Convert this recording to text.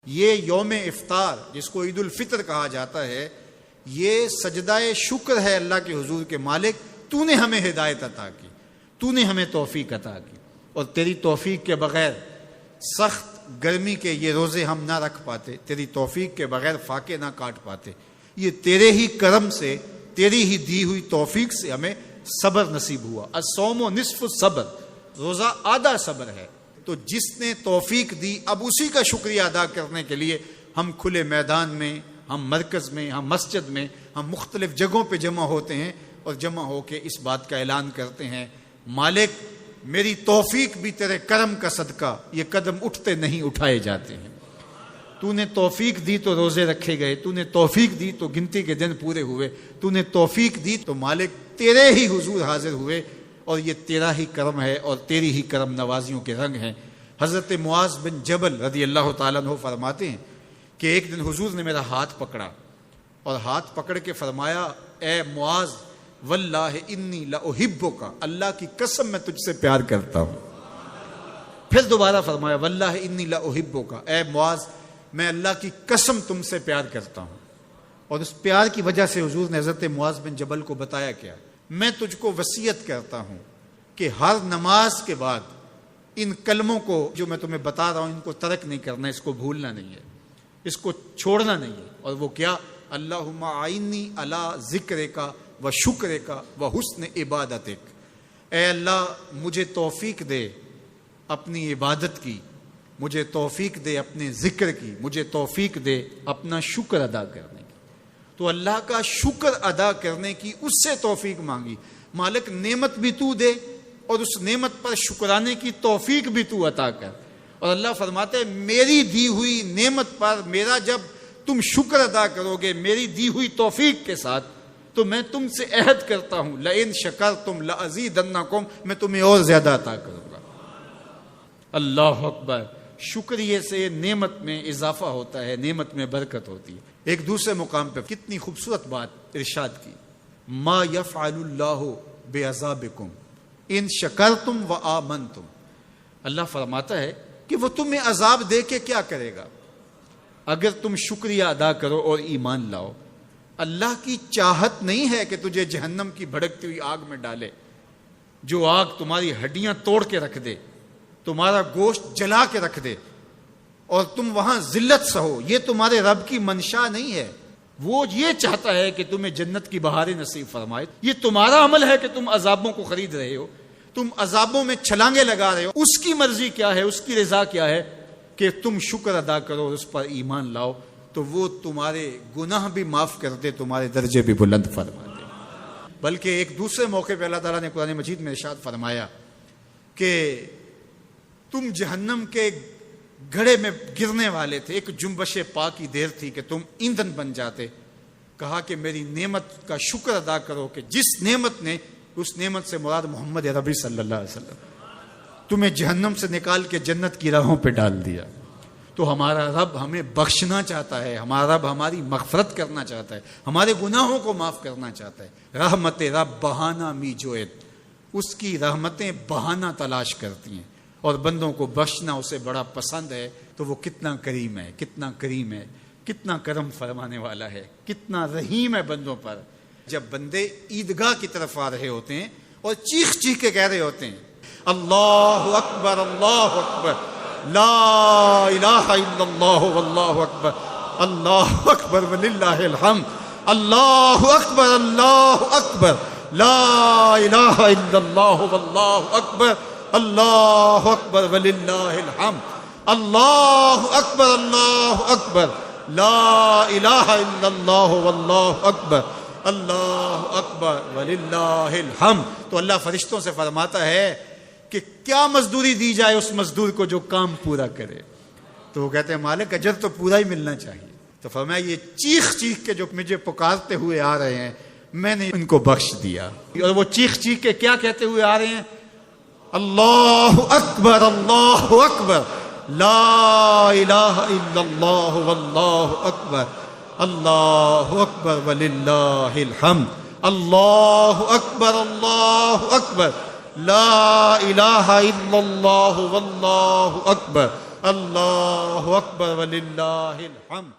یہ یوم افطار جس کو عید الفطر کہا جاتا ہے، یہ سجدہ شکر ہے اللہ کے حضور کے مالک، تو نے ہمیں ہدایت عطا کی، تو نے ہمیں توفیق عطا کی، اور تیری توفیق کے بغیر سخت گرمی کے یہ روزے ہم نہ رکھ پاتے، تیری توفیق کے بغیر فاقے نہ کاٹ پاتے۔ یہ تیرے ہی کرم سے، تیری ہی دی ہوئی توفیق سے ہمیں صبر نصیب ہوا۔ الصوم نصف الصبر، روزہ آدھا صبر ہے۔ تو جس نے توفیق دی، اب اسی کا شکریہ ادا کرنے کے لیے ہم کھلے میدان میں، ہم مرکز میں، ہم مسجد میں، ہم مختلف جگہوں پہ جمع ہوتے ہیں اور جمع ہو کے اس بات کا اعلان کرتے ہیں، مالک میری توفیق بھی تیرے کرم کا صدقہ، یہ قدم اٹھتے نہیں اٹھائے جاتے ہیں۔ تو نے توفیق دی تو روزے رکھے گئے، تو نے توفیق دی تو گنتی کے دن پورے ہوئے، تو نے توفیق دی تو مالک تیرے ہی حضور حاضر ہوئے، اور یہ تیرا ہی کرم ہے اور تیری ہی کرم نوازیوں کے رنگ ہیں۔ حضرت معاذ بن جبل رضی اللہ تعالیٰ عنہ فرماتے ہیں کہ ایک دن حضور نے میرا ہاتھ پکڑا اور ہاتھ پکڑ کے فرمایا، اے معاذ واللہ انی لاحبک، اللہ کی قسم میں تجھ سے پیار کرتا ہوں۔ پھر دوبارہ فرمایا، واللہ انی لاحبک، اے معاذ میں اللہ کی قسم تم سے پیار کرتا ہوں۔ اور اس پیار کی وجہ سے حضور نے حضرت معاذ بن جبل کو بتایا کیا، میں تجھ کو وصیت کرتا ہوں کہ ہر نماز کے بعد ان کلموں کو جو میں تمہیں بتا رہا ہوں، ان کو ترک نہیں کرنا، اس کو بھولنا نہیں ہے، اس کو چھوڑنا نہیں ہے۔ اور وہ کیا؟ اللہم اعنی علی ذکرک و شکرک و حسن عبادتک، اے اللہ مجھے توفیق دے اپنی عبادت کی، مجھے توفیق دے اپنے ذکر کی، مجھے توفیق دے اپنا شکر ادا کرنے کی۔ تو اللہ کا شکر ادا کرنے کی اس سے توفیق مانگی، مالک نعمت بھی تو دے اور اس نعمت پر شکرانے کی توفیق بھی تو عطا کر۔ اور اللہ فرماتے ہیں میری دی ہوئی نعمت پر میرا جب تم شکر ادا کرو گے میری دی ہوئی توفیق کے ساتھ، تو میں تم سے عہد کرتا ہوں لئن شکرتم لازیدنکم، میں تمہیں اور زیادہ عطا کروں گا۔ اللہ اکبر! شکریہ سے نعمت میں اضافہ ہوتا ہے، نعمت میں برکت ہوتی ہے۔ ایک دوسرے مقام پہ کتنی خوبصورت بات ارشاد کی، ما یفعل اللہ بعذابکم ان شکرتم و آمنتم، اللہ فرماتا ہے کہ وہ تمہیں عذاب دے کے کیا کرے گا اگر تم شکریہ ادا کرو اور ایمان لاؤ۔ اللہ کی چاہت نہیں ہے کہ تجھے جہنم کی بھڑکتی ہوئی آگ میں ڈالے، جو آگ تمہاری ہڈیاں توڑ کے رکھ دے، تمہارا گوشت جلا کے رکھ دے اور تم وہاں ذلت سہو، یہ تمہارے رب کی منشا نہیں ہے۔ وہ یہ چاہتا ہے کہ تمہیں جنت کی بہاریں نصیب فرمائے۔ یہ تمہارا عمل ہے کہ تم عذابوں کو خرید رہے ہو، تم عذابوں میں چھلانگے لگا رہے ہو۔ اس کی مرضی کیا ہے، اس کی رضا کیا ہے کہ تم شکر ادا کرو اور اس پر ایمان لاؤ، تو وہ تمہارے گناہ بھی معاف کر دے، تمہارے درجے بھی بلند فرما دے۔ بلکہ ایک دوسرے موقع پہ اللہ تعالیٰ نے قرآن مجید میں ارشاد فرمایا کہ تم جہنم کے گھڑے میں گرنے والے تھے، ایک جنبش پا کی دیر تھی کہ تم ایندھن بن جاتے۔ کہا کہ میری نعمت کا شکر ادا کرو کہ جس نعمت نے، اس نعمت سے مراد محمد عربی صلی اللہ علیہ وسلم، تمہیں جہنم سے نکال کے جنت کی راہوں پہ ڈال دیا۔ تو ہمارا رب ہمیں بخشنا چاہتا ہے، ہمارا رب ہماری مغفرت کرنا چاہتا ہے، ہمارے گناہوں کو معاف کرنا چاہتا ہے۔ رحمت رب بہانہ می جوید، اس کی رحمتیں بہانہ تلاش کرتی ہیں، اور بندوں کو بخشنا اسے بڑا پسند ہے۔ تو وہ کتنا کریم ہے، کتنا کریم ہے، کتنا کرم فرمانے والا ہے، کتنا رحیم ہے بندوں پر۔ جب بندے عیدگاہ کی طرف آ رہے ہوتے ہیں اور چیخ چیخ کے کہہ رہے ہوتے ہیں اللہ اکبر اللہ اکبر لا الہ الا اللہ واللہ اکبر اللہ اکبر وللہ الحمد اللہ اکبر لا الہ الا اللہ واللہ اکبر اللہ اکبر وللہ الحمد اللہ اکبر لا الہ الا اللہ واللہ اکبر اللہ اکبر وللہ الحمد۔ تو اللہ فرشتوں سے فرماتا ہے کہ کیا مزدوری دی جائے اس مزدور کو جو کام پورا کرے؟ تو وہ کہتے ہیں مالک اجر تو پورا ہی ملنا چاہیے۔ تو فرمایا یہ چیخ چیخ کے جو مجھے پکارتے ہوئے آ رہے ہیں میں نے ان کو بخش دیا۔ اور وہ چیخ چیخ کے کیا کہتے ہوئے آ رہے ہیں؟ اللہ اکبر لا الہ الا اللہ واللہ اکبر اللہ اکبر وللہ الحمد اللہ اکبر لا الہ الا اللہ واللہ اکبر اللہ اکبر وللہ الحمد.